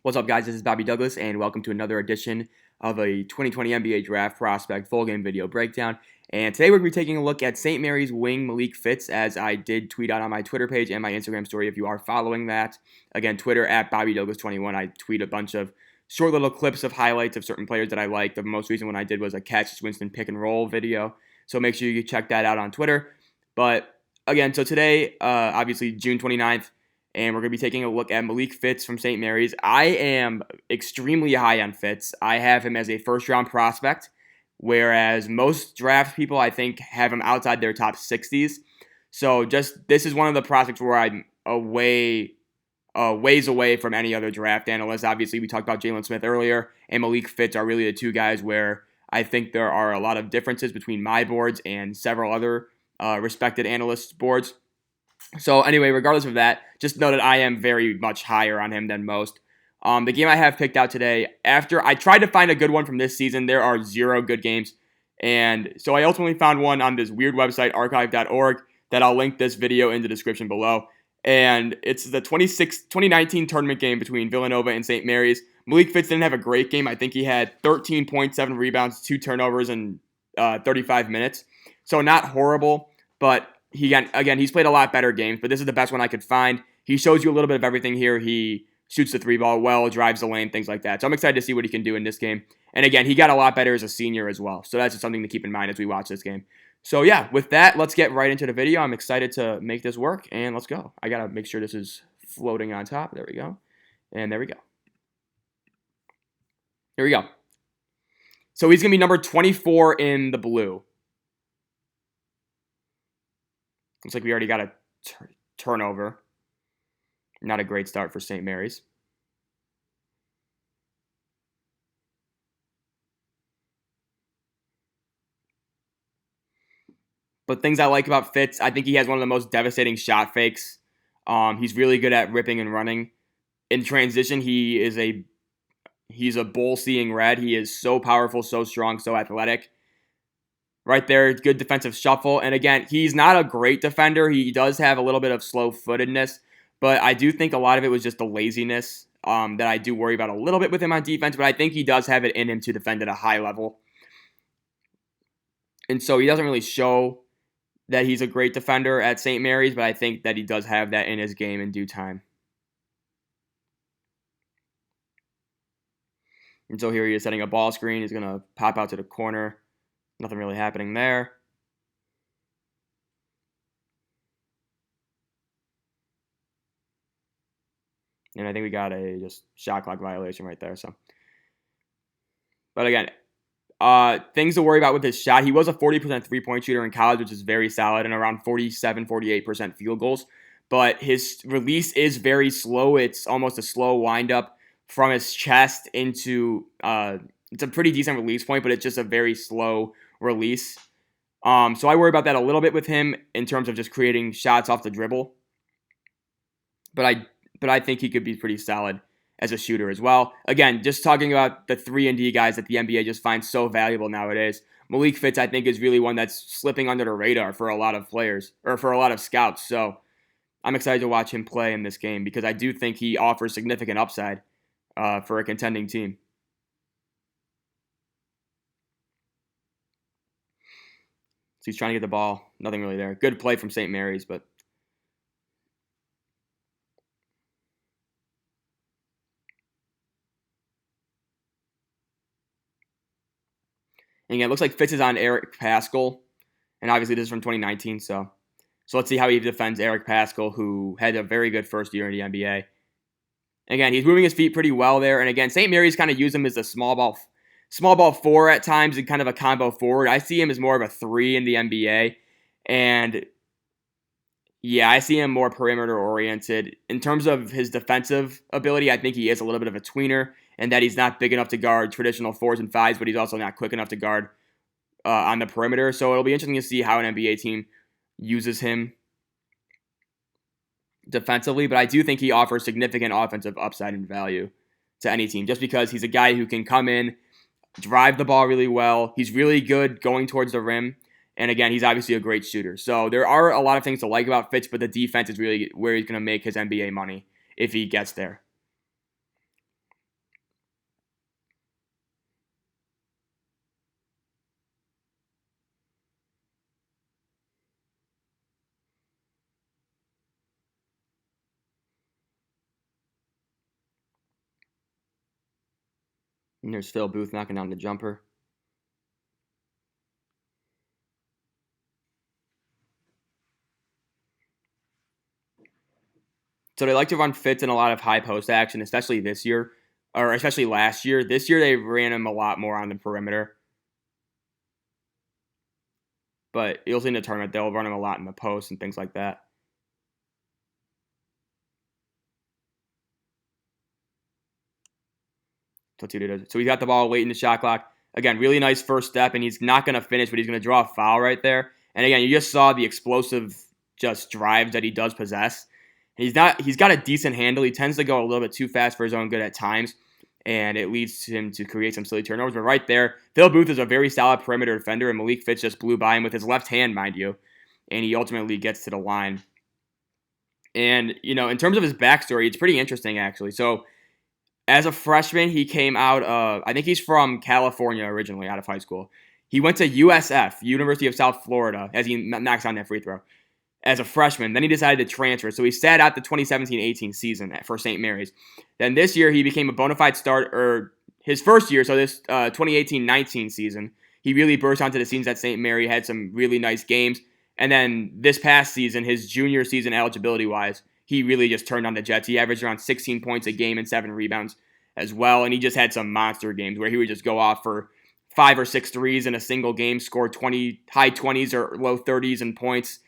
What's up, guys? This is Bobby Douglas, and welcome to another edition of a 2020 NBA Draft Prospect full game video breakdown. And today we're going to be taking a look at St. Mary's wing Malik Fitts, as I did tweet out on my Twitter page and my Instagram story if you are following that. Again, Twitter at BobbyDouglas21. I tweet a bunch of short little clips of highlights of certain players that I like. The most recent one I did was a Catch Winston pick and roll video, so make sure you check that out on Twitter. But again, so today, obviously June 29th, and we're going to be taking a look at Malik Fitts from St. Mary's. I am extremely high on Fitts. I have him as a first-round prospect, whereas most draft people, I think, have him outside their top 60s. So this is one of the prospects where I'm ways away from any other draft analyst. Obviously, we talked about Jalen Smith earlier, and Malik Fitts are really the two guys where I think there are a lot of differences between my boards and several other respected analysts' boards. So anyway, regardless of that, just know that I am very much higher on him than most. The game I have picked out today, after I tried to find a good one from this season, there are 0 good games. And so I ultimately found one on this weird website, archive.org, that I'll link this video in the description below. And it's the 2019 tournament game between Villanova and St. Mary's. Malik Fitts didn't have a great game. I think he had 13.7 rebounds, 2 turnovers in 35 minutes. So not horrible, but he's played a lot better games, but this is the best one I could find. He shows you a little bit of everything here. He shoots the 3-ball well, drives the lane, things like that. So I'm excited to see what he can do in this game. And again, he got a lot better as a senior as well. So that's just something to keep in mind as we watch this game. So yeah, with that, let's get right into the video. I'm excited to make this work, and let's go. I got to make sure this is floating on top. There we go. And there we go. Here we go. So he's going to be number 24 in the blue. Looks like we already got a turnover. Not a great start for St. Mary's. But things I like about Fitts, I think he has one of the most devastating shot fakes. He's really good at ripping and running. In transition, he's a bull seeing red. He is so powerful, so strong, so athletic. Right there, good defensive shuffle. And again, he's not a great defender. He does have a little bit of slow-footedness, but I do think a lot of it was just the laziness that I do worry about a little bit with him on defense, but I think he does have it in him to defend at a high level. And so he doesn't really show that he's a great defender at St. Mary's, but I think that he does have that in his game in due time. And so here he is setting a ball screen. He's going to pop out to the corner. Nothing really happening there. And I think we got a just shot clock violation right there. So, but again, things to worry about with his shot. He was a 40% three-point shooter in college, which is very solid, and around 48% field goals. But his release is very slow. It's almost a slow wind-up from his chest into it's a pretty decent release point, but it's just a very slow release. So I worry about that a little bit with him in terms of just creating shots off the dribble. But I think he could be pretty solid as a shooter as well. Again, just talking about the 3-and-D guys that the NBA just finds so valuable nowadays. Malik Fitts, I think, is really one that's slipping under the radar for a lot of players, or for a lot of scouts. So I'm excited to watch him play in this game because I do think he offers significant upside for a contending team. So he's trying to get the ball. Nothing really there. Good play from St. Mary's, but and again, it looks like Fitts is on Eric Paschall, and obviously this is from 2019. So let's see how he defends Eric Paschall, who had a very good first year in the NBA. Again, he's moving his feet pretty well there, and again, St. Mary's kind of use him as a small ball 4 at times and kind of a combo forward. I see him as more of a 3 in the NBA. And yeah, I see him more perimeter oriented. In terms of his defensive ability, I think he is a little bit of a tweener, and that he's not big enough to guard traditional 4s and 5s, but he's also not quick enough to guard on the perimeter. So it'll be interesting to see how an NBA team uses him defensively, but I do think he offers significant offensive upside and value to any team just because he's a guy who can come in, drive the ball really well. He's really good going towards the rim. And again, he's obviously a great shooter. So there are a lot of things to like about Fitts, but the defense is really where he's going to make his NBA money if he gets there. And there's Phil Booth knocking down the jumper. So they like to run Fitts in a lot of high post action, especially this year, or especially last year. This year they ran him a lot more on the perimeter. But you'll see in the tournament, they'll run him a lot in the post and things like that. So he's got the ball late in the shot clock. Again, really nice first step, and he's not going to finish, but he's going to draw a foul right there. And again, you just saw the explosive just drive that he does possess. He's got a decent handle. He tends to go a little bit too fast for his own good at times, and it leads him to create some silly turnovers. But right there, Phil Booth is a very solid perimeter defender, and Malik Fitts just blew by him with his left hand, mind you, and he ultimately gets to the line. And, in terms of his backstory, it's pretty interesting, actually. So as a freshman, he came out of, I think he's from California originally, out of high school. He went to USF, University of South Florida, as he knocks on that free throw, as a freshman. Then he decided to transfer. So he sat out the 2017-18 season for St. Mary's. Then this year, he became a bona fide starter, his first year, so this 2018-19 season, he really burst onto the scenes at St. Mary, had some really nice games. And then this past season, his junior season eligibility-wise, he really just turned on the Jets. He averaged around 16 points a game and 7 rebounds as well. And he just had some monster games where he would just go off for 5 or 6 threes in a single game, score high 20s or low 30s in points.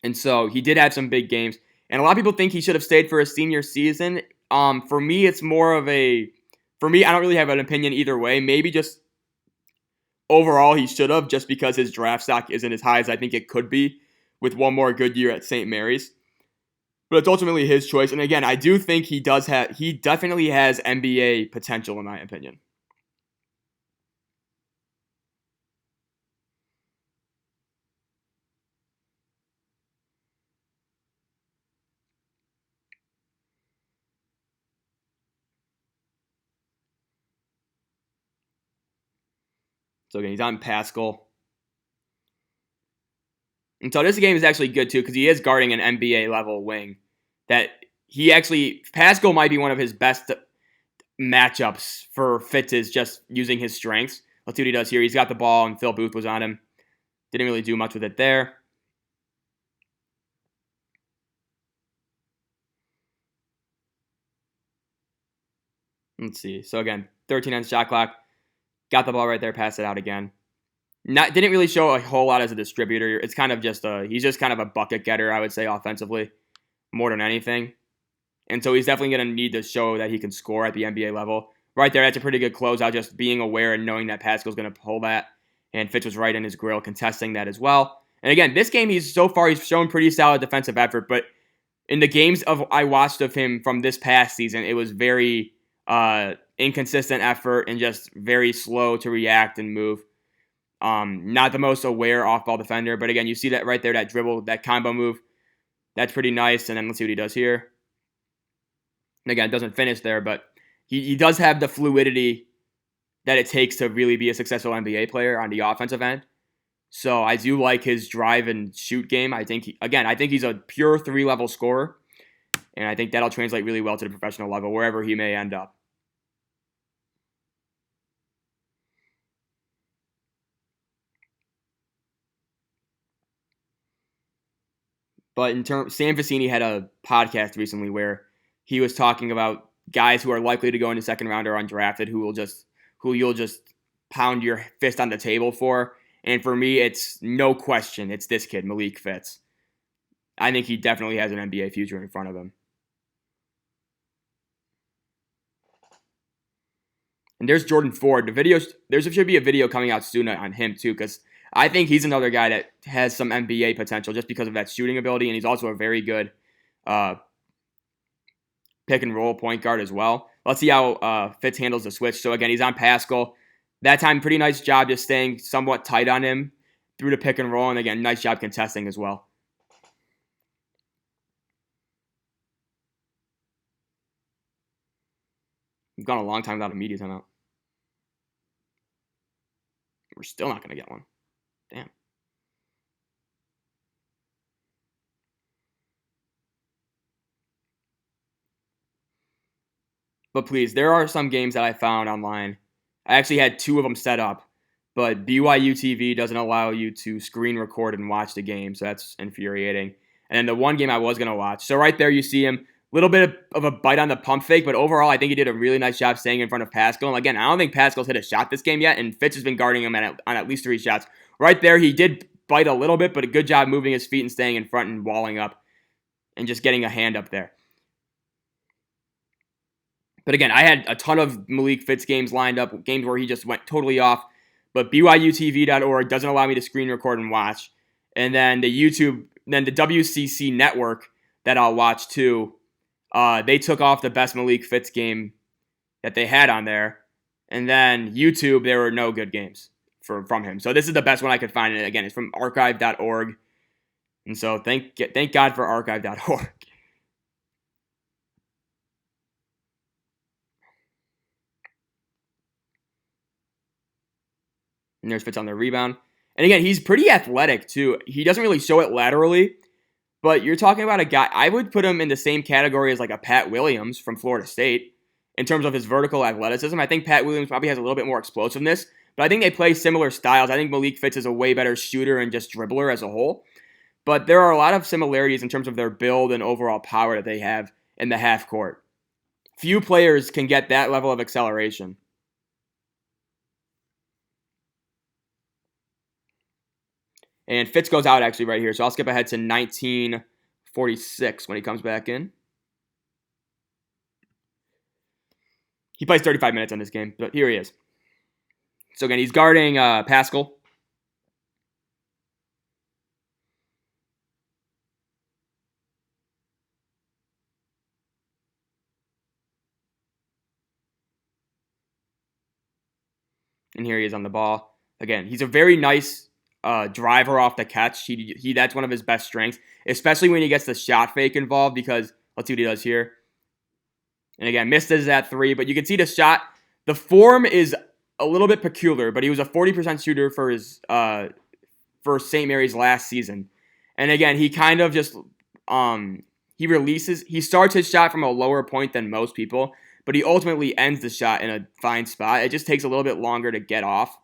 And so he did have some big games. And a lot of people think he should have stayed for his senior season. For me, it's more of I don't really have an opinion either way. Maybe just overall he should have, just because his draft stock isn't as high as I think it could be with one more good year at St. Mary's. But it's ultimately his choice. And again, I do think he definitely has NBA potential in my opinion. So again, he's on Pascal. And so this game is actually good too, because he is guarding an NBA level wing. Pascal might be one of his best matchups for Fitts, is just using his strengths. Let's see what he does here. He's got the ball, and Phil Booth was on him. Didn't really do much with it there. Let's see. So again, 13 on shot clock. Got the ball right there, passed it out again. Didn't really show a whole lot as a distributor. It's kind of just he's just kind of a bucket getter, I would say, offensively, more than anything. And so he's definitely going to need to show that he can score at the NBA level. Right there, that's a pretty good closeout, just being aware and knowing that Pascal's going to pull that. And Fitz was right in his grill, contesting that as well. And again, this game, he's shown pretty solid defensive effort. But in the games I watched of him from this past season, it was very inconsistent effort and just very slow to react and move. Not the most aware off-ball defender. But again, you see that right there, that dribble, that combo move. That's pretty nice. And then let's see what he does here. And again, it doesn't finish there, but he does have the fluidity that it takes to really be a successful NBA player on the offensive end. So I do like his drive and shoot game. I think he's a pure 3-level scorer, and I think that'll translate really well to the professional level, wherever he may end up. But Sam Vecini had a podcast recently where he was talking about guys who are likely to go in the second round or undrafted who you'll just pound your fist on the table for. And for me, it's no question, it's this kid, Malik Fitts. I think he definitely has an NBA future in front of him. And there's Jordan Ford. There should be a video coming out soon on him too, because I think he's another guy that has some NBA potential just because of that shooting ability, and he's also a very good pick and roll point guard as well. Let's see how Fitz handles the switch. So again, he's on Pascal. That time, pretty nice job just staying somewhat tight on him through the pick and roll, and again, nice job contesting as well. We've gone a long time without a media timeout. We're still not going to get one. Damn. But please, there are some games that I found online. I actually had 2 of them set up, but BYU TV doesn't allow you to screen record and watch the game, so that's infuriating. And then the one game I was going to watch. So right there you see him, a little bit of a bite on the pump fake, but overall I think he did a really nice job staying in front of Pascal. And again, I don't think Pascal's hit a shot this game yet, and Fitts has been guarding him on at least 3 shots. Right there, he did bite a little bit, but a good job moving his feet and staying in front and walling up and just getting a hand up there. But again, I had a ton of Malik Fitts games lined up, games where he just went totally off. But BYUTV.org doesn't allow me to screen record and watch. And then the WCC network that I'll watch too, they took off the best Malik Fitts game that they had on there. And then YouTube, there were no good games from him. So this is the best one I could find. And again, it's from archive.org. And so thank God for archive.org. And there's Fitts on the rebound. And again, he's pretty athletic too. He doesn't really show it laterally, but you're talking about a guy, I would put him in the same category as like a Pat Williams from Florida State in terms of his vertical athleticism. I think Pat Williams probably has a little bit more explosiveness, but I think they play similar styles. I think Malik Fitts is a way better shooter and just dribbler as a whole. But there are a lot of similarities in terms of their build and overall power that they have in the half court. Few players can get that level of acceleration. And Fitts goes out actually right here. So I'll skip ahead to 1946 when he comes back in. He plays 35 minutes on this game, but here he is. So again, he's guarding Pascal. And here he is on the ball. Again, he's a very nice driver off the catch. He that's one of his best strengths, especially when he gets the shot fake involved, because let's see what he does here. And again, missed as that 3, but you can see the shot. The form is a little bit peculiar, but he was a 40% shooter for his for St. Mary's last season. And again, he kind of just he starts his shot from a lower point than most people, but he ultimately ends the shot in a fine spot. It just takes a little bit longer to get off.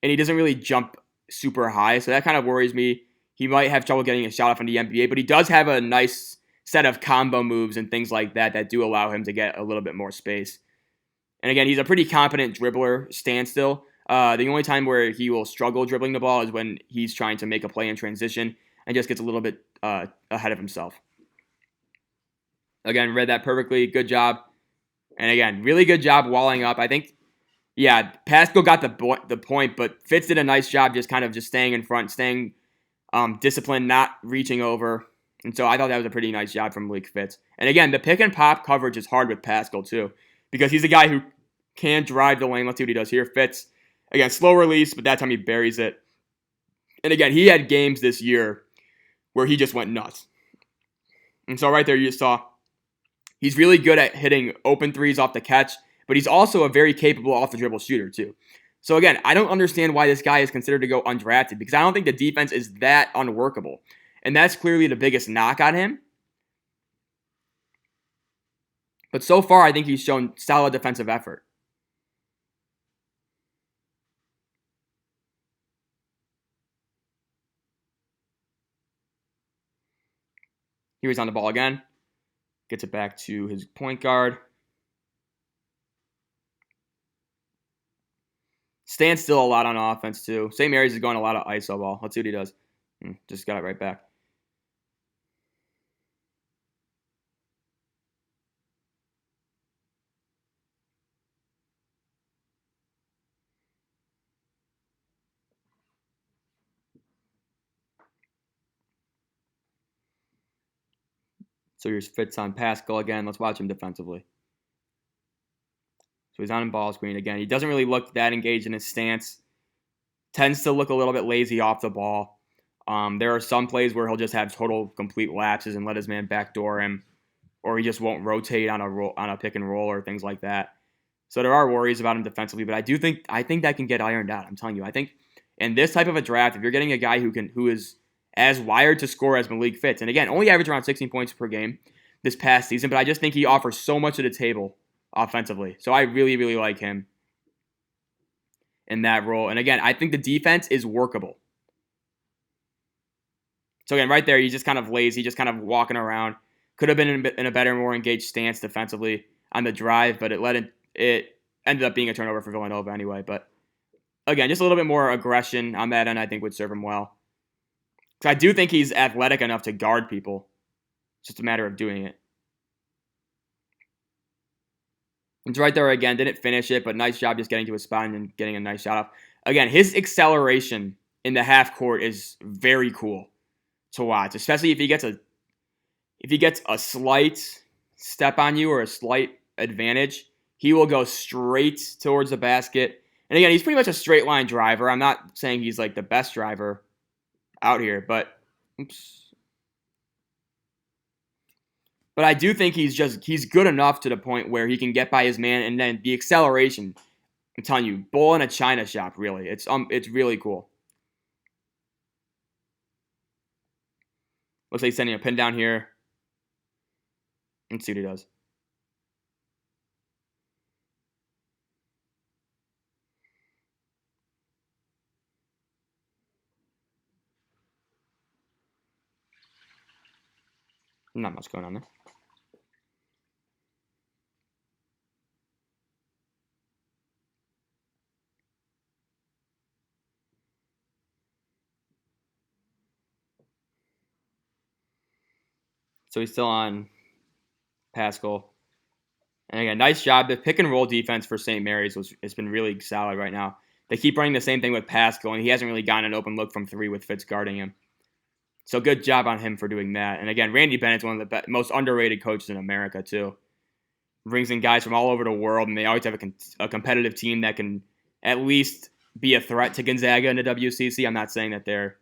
And he doesn't really jump super high, so that kind of worries me. He might have trouble getting a shot off in the NBA, but he does have a nice set of combo moves and things like that do allow him to get a little bit more space. And again, he's a pretty competent dribbler, standstill. The only time where he will struggle dribbling the ball is when he's trying to make a play in transition and just gets a little bit ahead of himself. Again, read that perfectly. Good job. And again, really good job walling up. I think, yeah, Pascal got the point, but Fitts did a nice job just staying in front, staying disciplined, not reaching over. And so I thought that was a pretty nice job from Malik Fitts. And again, the pick and pop coverage is hard with Pascal too, because he's a guy who can drive the lane. Let's see what he does here. Fitts, again, slow release, but that time he buries it. And again, he had games this year where he just went nuts. And so right there you saw he's really good at hitting open threes off the catch, but he's also a very capable off-the-dribble shooter too. So again, I don't understand why this guy is considered to go undrafted, because I don't think the defense is that unworkable. And that's clearly the biggest knock on him. But so far, I think he's shown solid defensive effort. Here he's on the ball again. Gets it back to his point guard. Stands still a lot on offense, too. St. Mary's is going a lot of ISO ball. Let's see what he does. Just got it right back. So here's Fitts on Pascal again. Let's watch him defensively. So he's on ball screen again. He doesn't really look that engaged in his stance. Tends to look a little bit lazy off the ball. There are some plays where he'll just have total complete lapses and let his man backdoor him, or he just won't rotate on a pick and roll or things like that. So there are worries about him defensively, but I think that can get ironed out. I'm telling you, I think in this type of a draft, if you're getting a guy who is as wired to score as Malik Fitts, and again, only average around 16 points per game, this past season, but I just think he offers so much to the table offensively. So I really, really like him in that role. And again, I think the defense is workable. So again, right there, he's just kind of lazy, just kind of walking around. Could have been in a better, more engaged stance defensively on the drive, but it ended up being a turnover for Villanova anyway. But again, just a little bit more aggression on that end, I think would serve him well. Because I do think he's athletic enough to guard people. It's just a matter of doing it. It's right there again. Didn't finish it, but nice job just getting to his spot and getting a nice shot off. Again, his acceleration in the half court is very cool to watch, especially if he gets a slight step on you or a slight advantage. He will go straight towards the basket. And again, he's pretty much a straight line driver. I'm not saying he's like the best driver out here, but I do think he's good enough to the point where he can get by his man, and then the acceleration, I'm telling you, bull in a china shop, really. It's really cool. Looks like he's sending a pin down here. Let's see what he does. Not much going on there. So he's still on Pascal. And again, nice job. The pick and roll defense for St. Mary's has been really solid right now. They keep running the same thing with Pascal, and he hasn't really gotten an open look from three with Fitts guarding him. So good job on him for doing that. And again, Randy Bennett's one of the most underrated coaches in America too. Brings in guys from all over the world, and they always have a competitive team that can at least be a threat to Gonzaga in the WCC. I'm not saying that they're,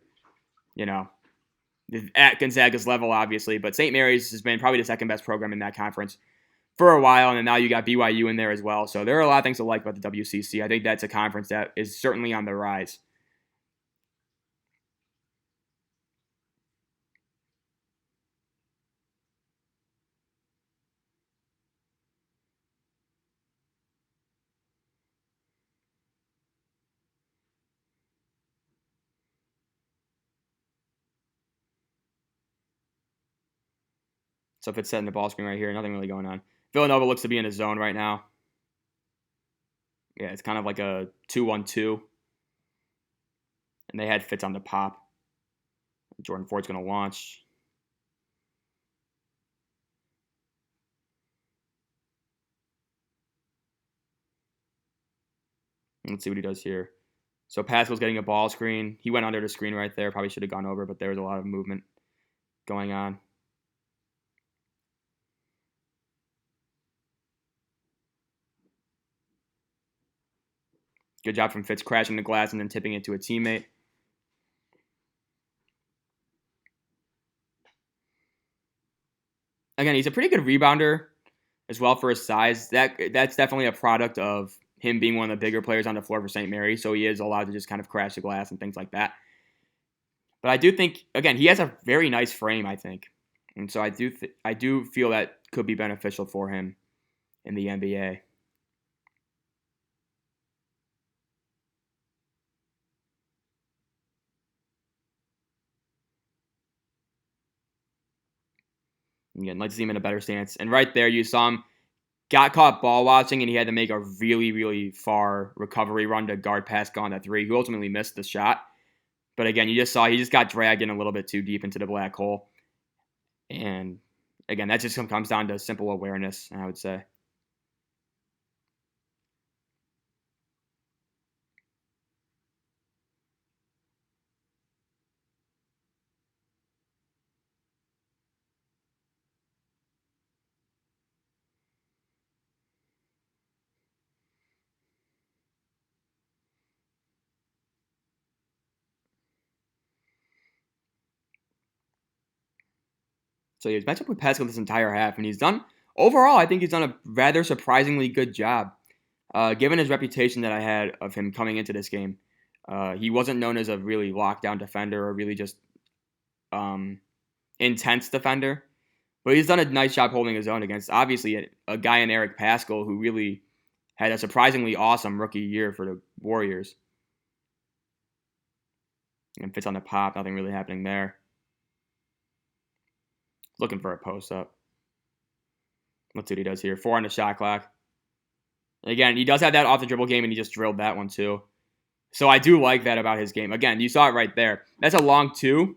at Gonzaga's level, obviously, but St. Mary's has been probably the second best program in that conference for a while, and then now you got BYU in there as well. So there are a lot of things to like about the WCC. I think that's a conference that is certainly on the rise. So if it's setting the ball screen right here, nothing really going on. Villanova looks to be in a zone right now. Yeah, it's kind of like a 2-1-2. And they had Fitts on the pop. Jordan Ford's going to launch. Let's see what he does here. So Pascal's getting a ball screen. He went under the screen right there. Probably should have gone over, but there was a lot of movement going on. Good job from Fitts crashing the glass and then tipping it to a teammate. Again, he's a pretty good rebounder as well for his size. That's definitely a product of him being one of the bigger players on the floor for St. Mary's, so he is allowed to just kind of crash the glass and things like that. But I do think, again, he has a very nice frame, I think. And so I do feel that could be beneficial for him in the NBA. Again, like to see him in a better stance. And right there, you saw him got caught ball watching, and he had to make a really, really far recovery run to guard Pascal on that three, who ultimately missed the shot. But again, you just saw he just got dragged in a little bit too deep into the black hole. And again, that just comes down to simple awareness, I would say. So he's matched up with Pascal this entire half, and overall, I think he's done a rather surprisingly good job. Given his reputation that I had of him coming into this game, he wasn't known as a really lockdown defender or really just intense defender. But he's done a nice job holding his own against, obviously, a guy in Eric Paschall who really had a surprisingly awesome rookie year for the Warriors. And Fitts on the pop, nothing really happening there. Looking for a post-up. Let's see what he does here. 4 on the shot clock. Again, he does have that off-the-dribble game, and he just drilled that one too. So I do like that about his game. Again, you saw it right there. That's a long 2.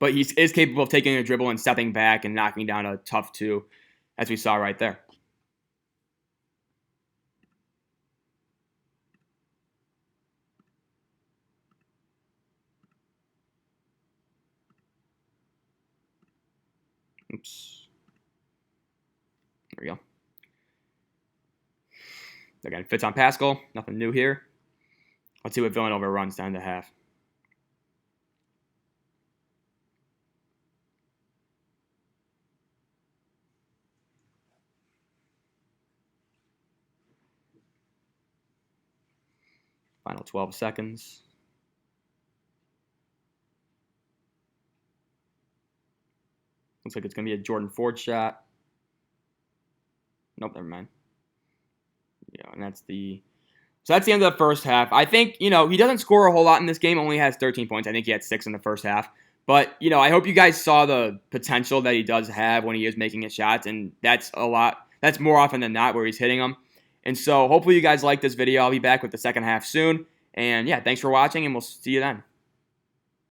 But he is capable of taking a dribble and stepping back and knocking down a tough 2, as we saw right there. Oops. There we go. Again, Fitts on Paschall. Nothing new here. Let's see what Villanova runs down to half. Final 12 seconds. Looks like it's going to be a Jordan Ford shot. Nope, never mind. Yeah, and that's the... So that's the end of the first half. I think, he doesn't score a whole lot in this game. Only has 13 points. I think he had 6 in the first half. But, I hope you guys saw the potential that he does have when he is making his shots. And that's a lot. That's more often than not where he's hitting them. And so hopefully you guys like this video. I'll be back with the second half soon. And yeah, thanks for watching, and we'll see you then.